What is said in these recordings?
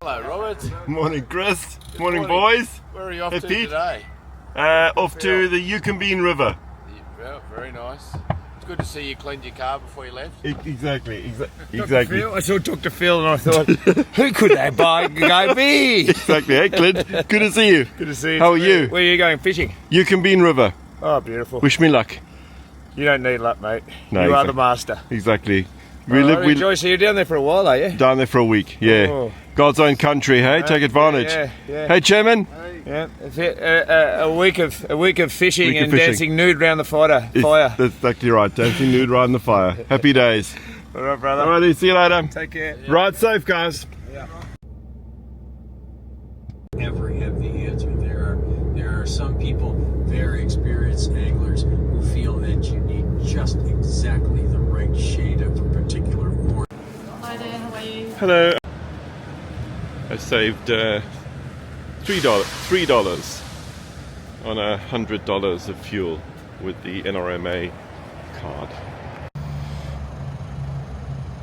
Hello, Robert. Morning, Chris. Morning, boys. Where are you off Hey, to Pete. today? Off to the Yukonbean River. Yeah, very nice. It's good to see you cleaned your car before you left. Exactly. I saw Dr. Phil and I thought, who could that guy be? Exactly. Hey, Clint. Good to see you. Good to see you. How are you? Where are you going fishing? Yukonbean River. Oh, beautiful. Wish me luck. You don't need luck, mate. No, you are exactly. the master. Exactly. We enjoy. So you're down there for a while, are you? Down there for a week. Yeah. Oh. God's own country. Hey, take advantage. Yeah. Hey, Chairman. Yeah. A week of fishing and fishing. dancing nude round the fire. That's exactly right. Dancing nude right in the fire. Happy days. All right, brother. Alrighty. See you later. Take care. Ride safe, guys. Ever have the answer. There are some people, very experienced anglers, who feel that you need just exactly the right shade of a particular board. Hi there, how are you? Hello. I saved $3 on $100 of fuel with the NRMA card.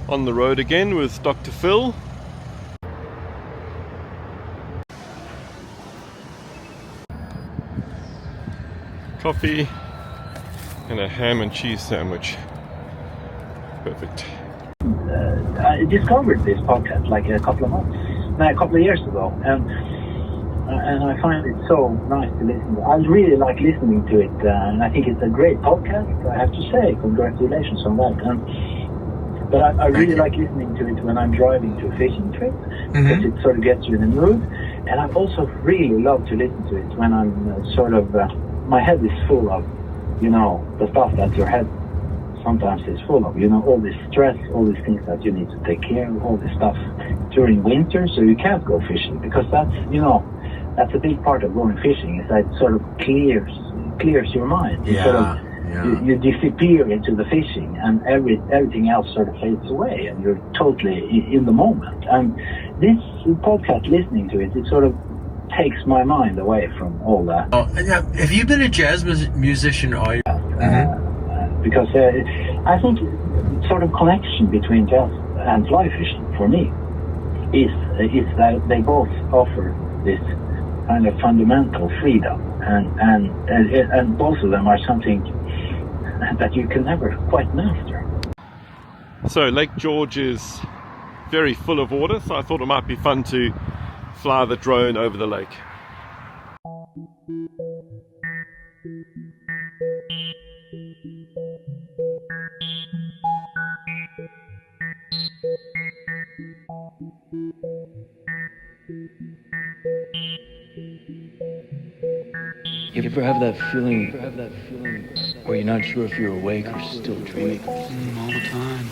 On the road again with Dr. Phil. Coffee and a ham and cheese sandwich. Perfect. I discovered this podcast like a couple of years ago, and I find it so nice to listen to. I really like listening to it, and I think it's a great podcast. I have to say, congratulations on that. But I really like listening to it when I'm driving to a fishing trip, because it sort of gets you in the mood. And I also really love to listen to it when I'm my head is full of, the stuff that your head sometimes is full of, all this stress, all these things that you need to take care of, all this stuff during winter, so you can't go fishing, because that's a big part of going fishing, is that it sort of clears your mind. You disappear into the fishing, and everything else sort of fades away, and you're totally in the moment. And this podcast, listening to it, it sort of takes my mind away from all that. Oh, have you been a jazz musician all your because I think sort of connection between jazz and fly fishing for me is that they both offer this kind of fundamental freedom, and both of them are something that you can never quite master. So Lake George is very full of water, so I thought it might be fun to fly the drone over the lake. You ever have that feeling where you're not sure if you're awake or still dreaming? all the time.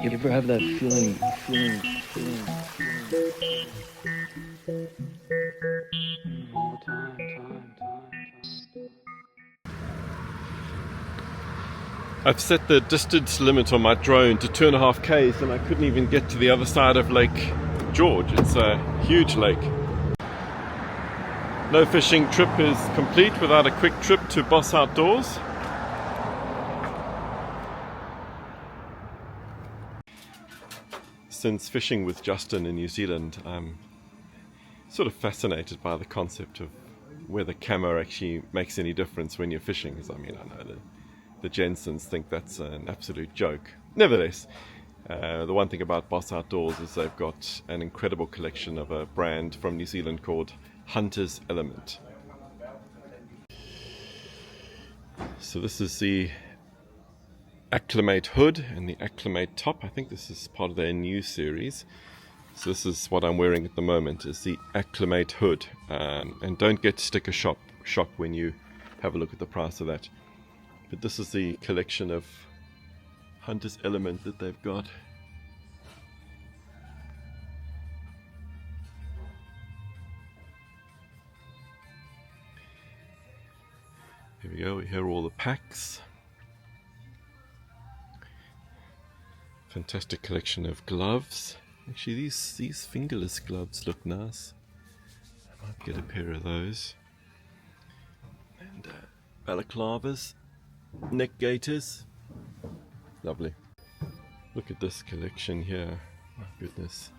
You ever have that feeling all the time. I've set the distance limit on my drone to 2.5 k's, and I couldn't even get to the other side of Lake George. It's a huge lake. No fishing trip is complete without a quick trip to Boss Outdoors. Since fishing with Justin in New Zealand, I'm sort of fascinated by the concept of whether camera actually makes any difference when you're fishing. Because I know the Jensens think that's an absolute joke. Nevertheless, the one thing about Boss Outdoors is they've got an incredible collection of a brand from New Zealand called Hunter's Element. So this is the Acclimate hood and the Acclimate top. I think this is part of their new series. So this is what I'm wearing at the moment, is the Acclimate hood. And don't get sticker shock when you have a look at the price of that. But this is the collection of Hunter's Element that they've got. Here we go, here are all the packs. Fantastic collection of gloves. Actually, these fingerless gloves look nice. I might get a pair of those. And balaclavas, neck gaiters. Lovely. Look at this collection here. My goodness.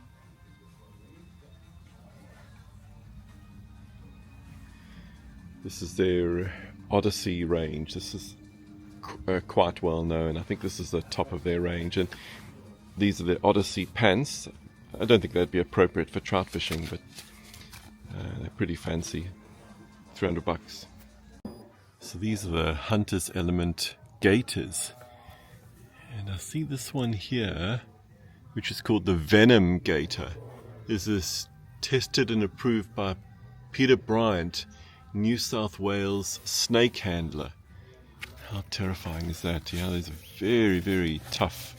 This is their Odyssey range. This is quite well known. I think this is the top of their range, and these are the Odyssey pants. I don't think they'd be appropriate for trout fishing, but they're pretty fancy. $300. So these are the Hunter's Element gaiters, and I see this one here, which is called the Venom Gaiter. This is tested and approved by Peter Bryant, New South Wales snake handler. How terrifying is that? Yeah, these are very, very tough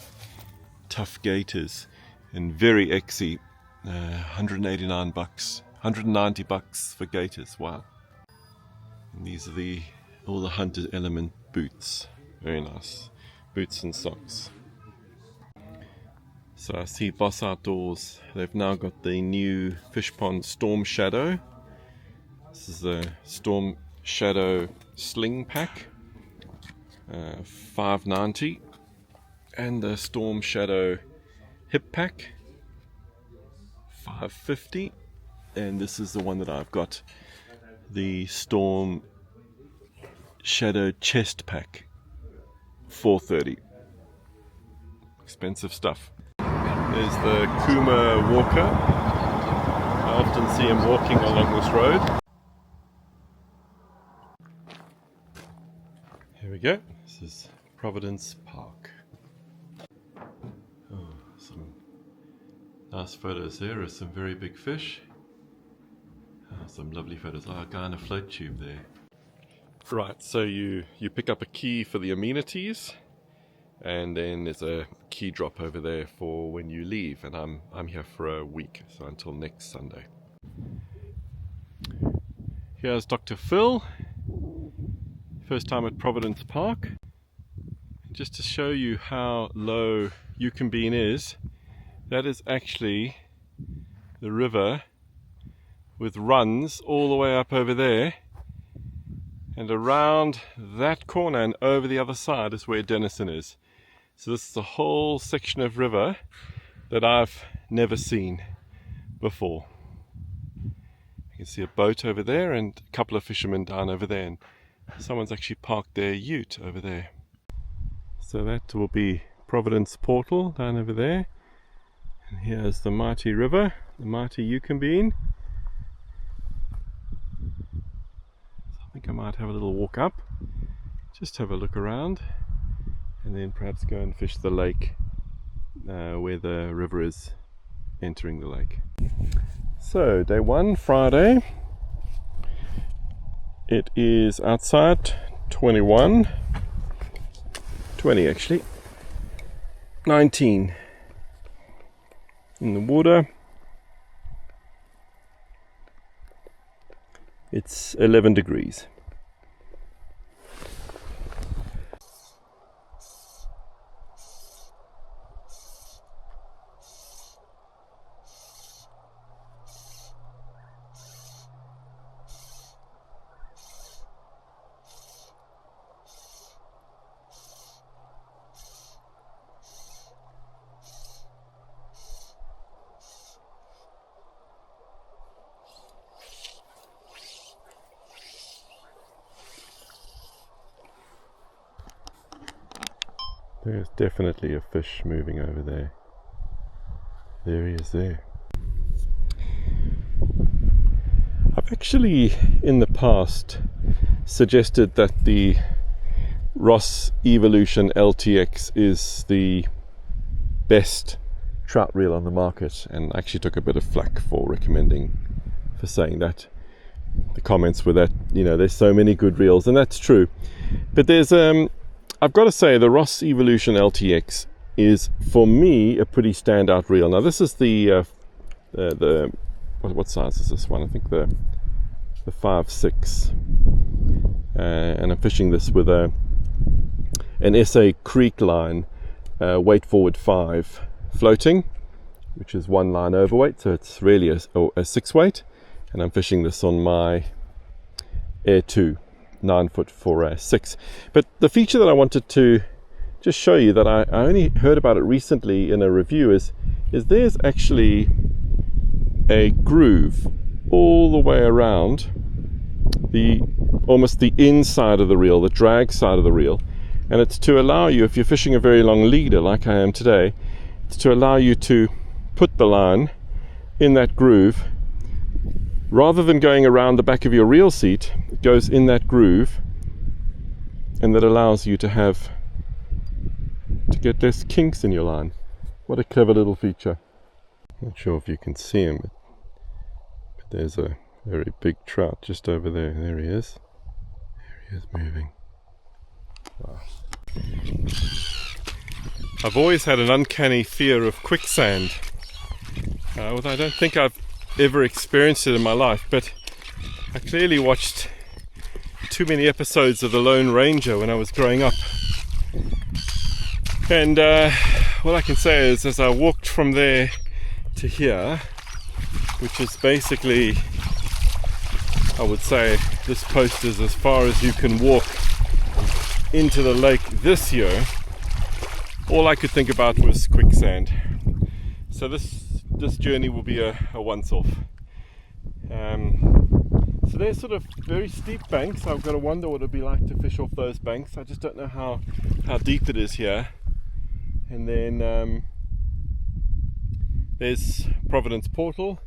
gaiters, and very exy. $189, $190 for gaiters. Wow. And these are all the Hunter's Element boots. Very nice boots and socks. So I see Boss Outdoors, they've now got the new fish pond Storm Shadow. This is the Storm Shadow Sling Pack, $5.90, and the Storm Shadow Hip Pack, $5.50, and this is the one that I've got, the Storm Shadow Chest Pack, $4.30. Expensive stuff. There's the Kuma Walker. I often see him walking along this road. Here we go. This is Providence Park. Oh, some nice photos there of some very big fish. Some lovely photos. Oh, a guy in a float tube there. Right, so you pick up a key for the amenities, and then there's a key drop over there for when you leave, and I'm here for a week, so until next Sunday. Here's Dr. Phil. First time at Providence Park. Just to show you how low Yukonbean is, that is actually the river with runs all the way up over there, and around that corner and over the other side is where Denison is. So this is a whole section of river that I've never seen before. You can see a boat over there and a couple of fishermen down over there, and someone's actually parked their ute over there. So that will be Providence Portal down over there. And here's the mighty river, the mighty Yukonbean. So I think I might have a little walk up, just have a look around, and then perhaps go and fish the lake where the river is entering the lake. So day one, Friday. It is outside 20 actually, 19 in the water. It's 11 degrees. There's definitely a fish moving over there. There he is there. I've actually in the past suggested that the Ross Evolution LTX is the best trout reel on the market, and I actually took a bit of flack for saying that. The comments were that, you know, there's so many good reels, and that's true. But there's I've got to say, the Ross Evolution LTX is, for me, a pretty standout reel. Now, this is the what size is this one? I think the 5.6, and I'm fishing this with an SA Creek line, weight forward 5 floating, which is 1 line overweight, so it's really a 6 weight, and I'm fishing this on my Air 2 9 foot for a 6. But the feature that I wanted to just show you, that I only heard about it recently in a review, is there's actually a groove all the way around almost the inside of the reel, the drag side of the reel, and it's to allow you, if you're fishing a very long leader like I am today, it's to allow you to put the line in that groove rather than going around the back of your reel seat. It goes in that groove, and that allows you to get less kinks in your line. What a clever little feature. Not sure if you can see him, but there's a very big trout just over there. There he is. There he is moving. Wow. I've always had an uncanny fear of quicksand. Although I don't think I've ever experienced it in my life, but I clearly watched too many episodes of The Lone Ranger when I was growing up. And what I can say is, as I walked from there to here, which is basically, I would say this post is as far as you can walk into the lake this year, all I could think about was quicksand. So this journey will be a once-off. So there's sort of very steep banks. I've got to wonder what it'd be like to fish off those banks. I just don't know how deep it is here. And then there's Providence Portal,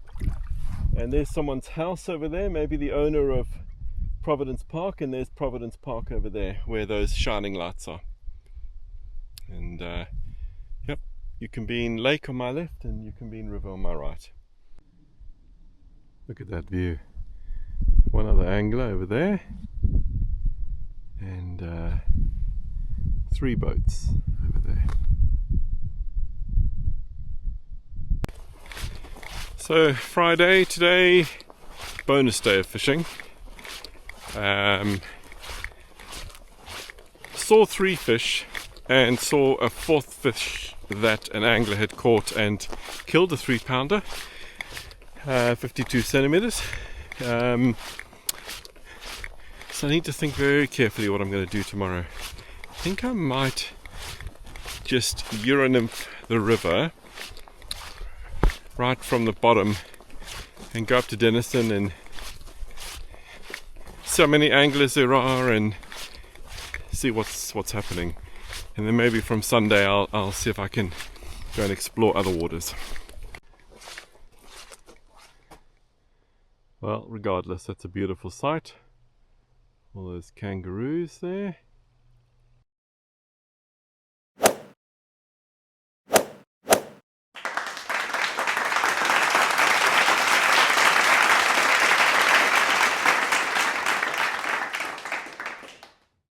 and there's someone's house over there, maybe the owner of Providence Park, and there's Providence Park over there where those shining lights are. And yep, you can be in lake on my left and you can be in river on my right. Look at that view. One other angler over there, and 3 boats over there. So Friday today, bonus day of fishing. Saw 3 fish and saw a 4th fish that an angler had caught and killed, a 3-pounder, 52 centimeters. So I need to think very carefully what I'm going to do tomorrow. I think I might just Euro-nymph the river right from the bottom and go up to Denison and see how many anglers there are and see what's happening. And then maybe from Sunday I'll see if I can go and explore other waters. Well, regardless, that's a beautiful sight. All those kangaroos there.